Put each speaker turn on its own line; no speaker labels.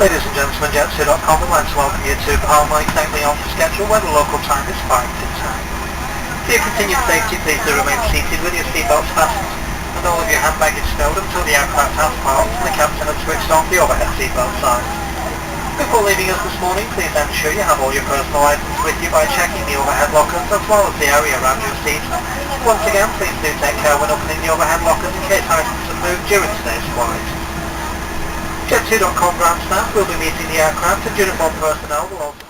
Ladies and gentlemen, Jet2.com would like to welcome you to Palma exactly on schedule where the local time is 5 to 10. For your continued safety, please do remain seated with your seatbelts fastened and all of your hand baggage stowed until the aircraft has parked and the captain has switched on the overhead seatbelt sign. Before leaving us this morning, please ensure you have all your personal items with you by checking the overhead lockers as well as the area around your seat. Once again, please do take care when opening the overhead lockers in case items have moved during today's flight. Jet2.com ground staff will be meeting the aircraft and uniformed personnel will also